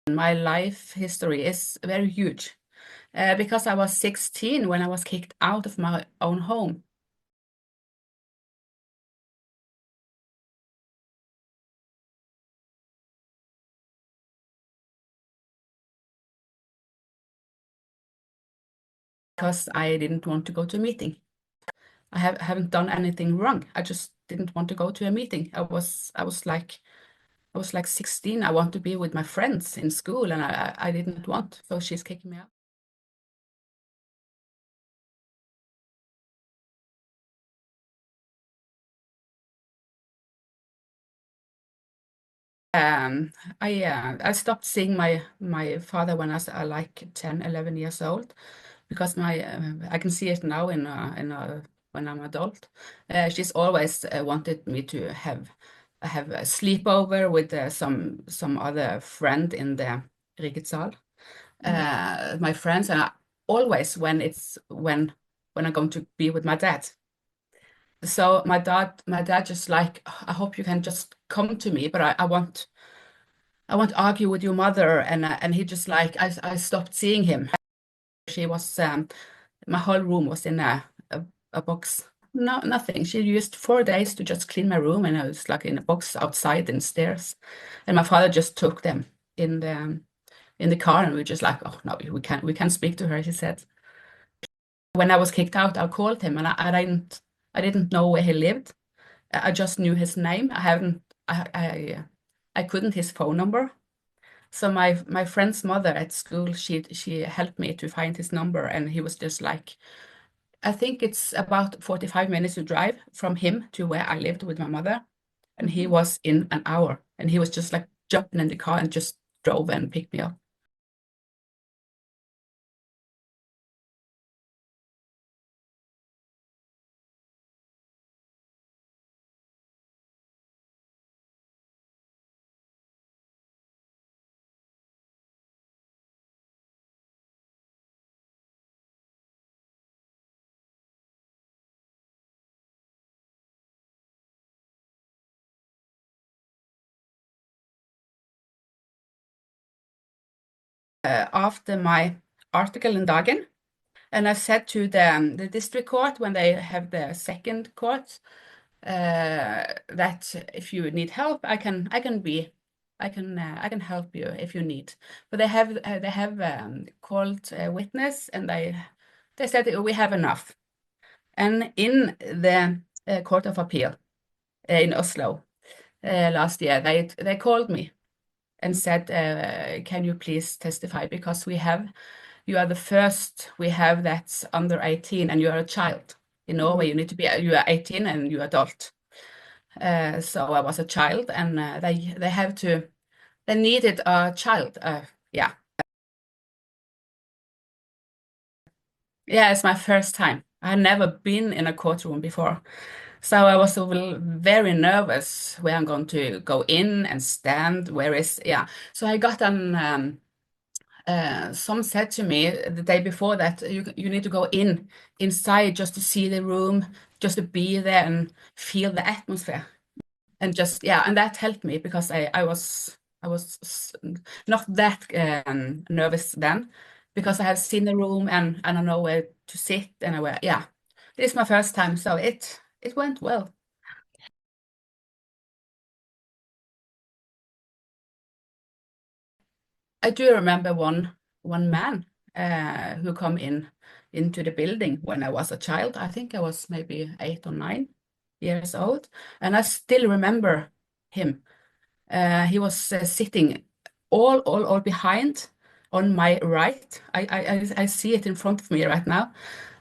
My life history is very huge because I was 16 when I was kicked out of my own home. Because I didn't want to go to a meeting. I haven't done anything wrong. I just didn't want to go to a meeting. I was like 16. I want to be with my friends in school, and I didn't want. So she's kicking me out. Um, I stopped seeing my father when I was like 10, 11 years old, because my I can see it now when I'm adult. She's always wanted me to have a sleepover with some other friend in the Riketsal. My friends, and always when I'm going to be with my dad. So my dad just like, I hope you can just come to me, but I want to argue with your mother, and he just like, I stopped seeing him. She was my whole room was in a box. No, nothing. She used 4 days to just clean my room, and I was like in a box outside in stairs. And my father just took them in the car, and we were just like, oh no, we can't speak to her, he said. When I was kicked out, I called him, and I didn't know where he lived. I just knew his name. I haven't I couldn't his phone number. So my friend's mother at school, she helped me to find his number, and he was just like, I think it's about 45 minutes to drive from him to where I lived with my mother, and he was in an hour, and he was just like jumping in the car and just drove and picked me up. After my article in Dagen, and I said to the district court when they have the second court, that if you need help, I can help you if you need. But they have called a witness, and they said we have enough. And in the Court of Appeal in Oslo last year, they called me and said, can you please testify, because you are the first we have that's under 18, and you are a child. In Norway, you are 18 and you are adult. So I was a child, and they needed a child. Yeah, yeah, it's my first time. I had never been in a courtroom before, so I was very nervous where I'm going to go in and stand. Yeah. So I got an. Some said to me the day before that you need to go inside just to see the room, just to be there and feel the atmosphere. And just, yeah, and that helped me, because I was not that nervous then, because I have seen the room, and I know where to sit, and yeah, this is my first time, so it went well. I do remember one man who come into the building when I was a child. I think I was maybe 8 or 9 years old, and I still remember him. He was sitting all behind on my right. I see it in front of me right now.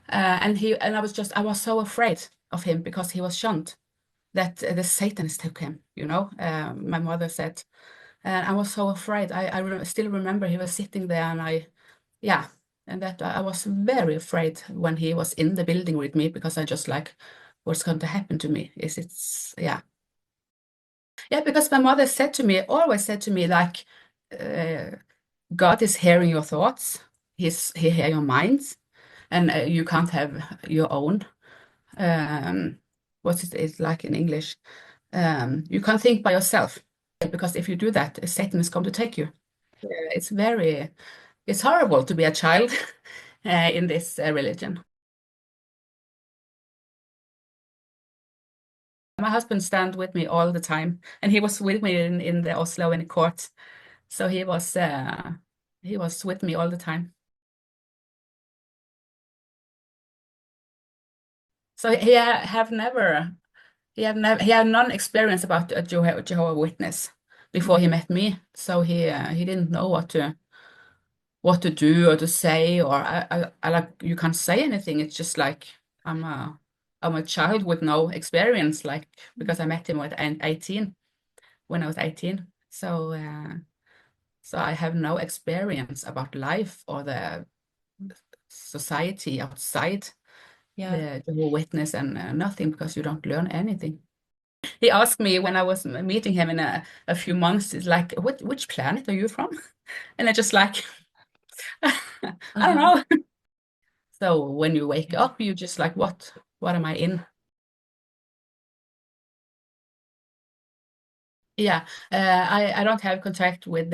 I was so afraid of him, because he was shunned, that the Satanists took him, my mother said. And I was so afraid. Still remember he was sitting there, and yeah, and that I was very afraid when he was in the building with me, because I just like, what's going to happen to me? Yeah. Yeah, because my mother always said to me, like, uh, God is hearing your thoughts. He hear your minds, and you can't have your own. Um, what's it like in English? You can't think by yourself, because if you do that, Satan is going to take you. it's very, it's horrible to be a child in this religion. My husband stand with me all the time, and he was with me in the Oslo in the court. So he was with me all the time. So he had none experience about a Jehovah Witness before he met me. So he didn't know what to do or to say, or I like, you can't say anything. It's just like I'm a child with no experience, like, because I met him at 18 when I was 18. So I have no experience about life or the society outside the Jehovah Witness, and nothing, because you don't learn anything. He asked me when I was meeting him in a few months, it's like, which planet are you from? And I just like, I don't know. So when you wake up, you just like, what am I in? Yeah, I don't have contact with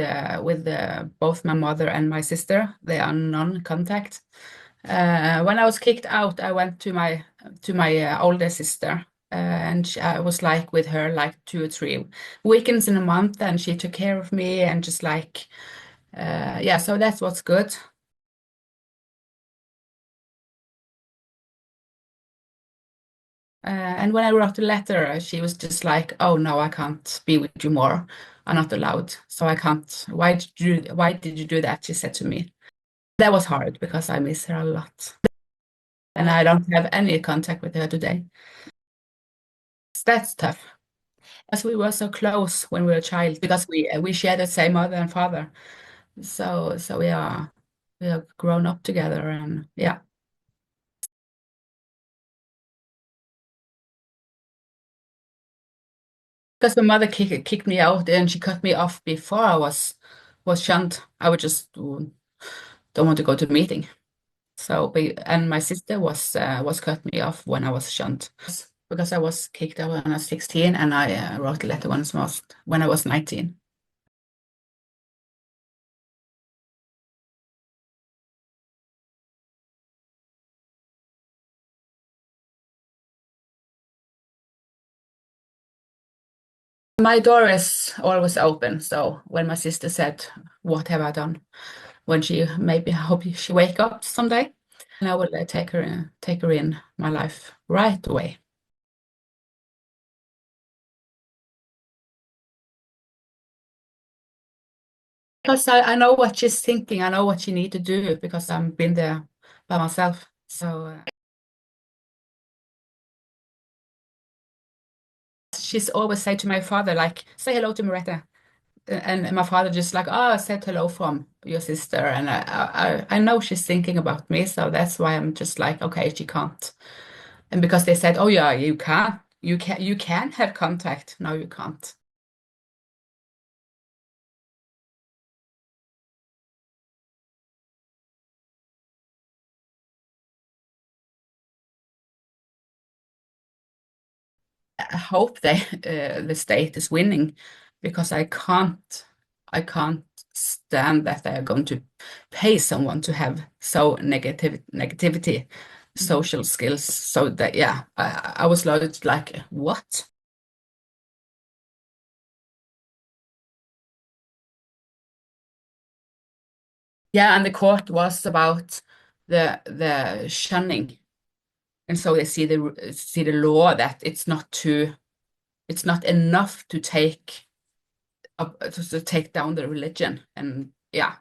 both my mother and my sister. They are non-contact. When I was kicked out, I went to my older sister, and I was like with her like 2 or 3 weekends in a month, and she took care of me, and just like yeah. So that's what's good. And when I wrote the letter, she was just like, "Oh no, I can't be with you more. I'm not allowed. So I can't. Why did you do that?" She said to me. That was hard because I miss her a lot, and I don't have any contact with her today. That's tough. As we were so close when we were a child, because we share the same mother and father. So we are grown up together, and yeah. Because my mother kicked me out, and she cut me off before I was shunned. I would just don't want to go to the meeting. And my sister was cut me off when I was shunned, because I was kicked out when I was 16, and I wrote a letter when I was 19. My door is always open, so when my sister said, "What have I done?" when she maybe I hope she wake up someday, and I will take her in my life right away. Because I know what she's thinking, I know what she need to do, because I've been there by myself. So she's always say to my father, like, "Say hello to Merete." And my father just like, "Oh, I said hello from your sister." And I know she's thinking about me, so that's why I'm just like, okay, she can't. And because they said, "Oh yeah, you can have contact." No, you can't. I hope the state is winning, because I can't stand that they are going to pay someone to have so negativity social skills. So that, yeah, I was like, what? Yeah, and the court was about the shunning, and so they see the law that it's not enough to take down the religion, and yeah.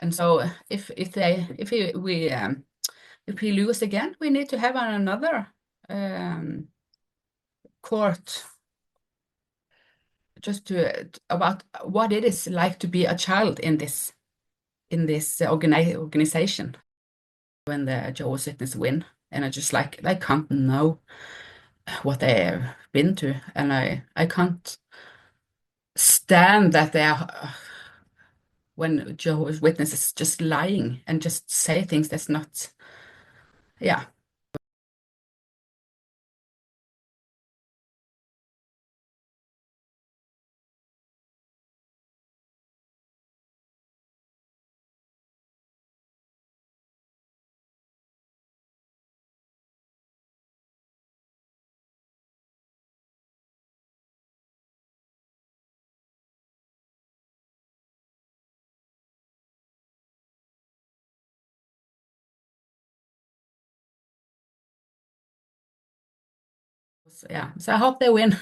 And so if we lose again, we need to have another um, court, just about what it is like to be a child in this organization when the Jehovah's Witnesses win. And I just like, I can't know what they have been to, and I can't stand that they are, when Jehovah's Witnesses just lying and just say things that's not, yeah. Yeah, so I hope they win.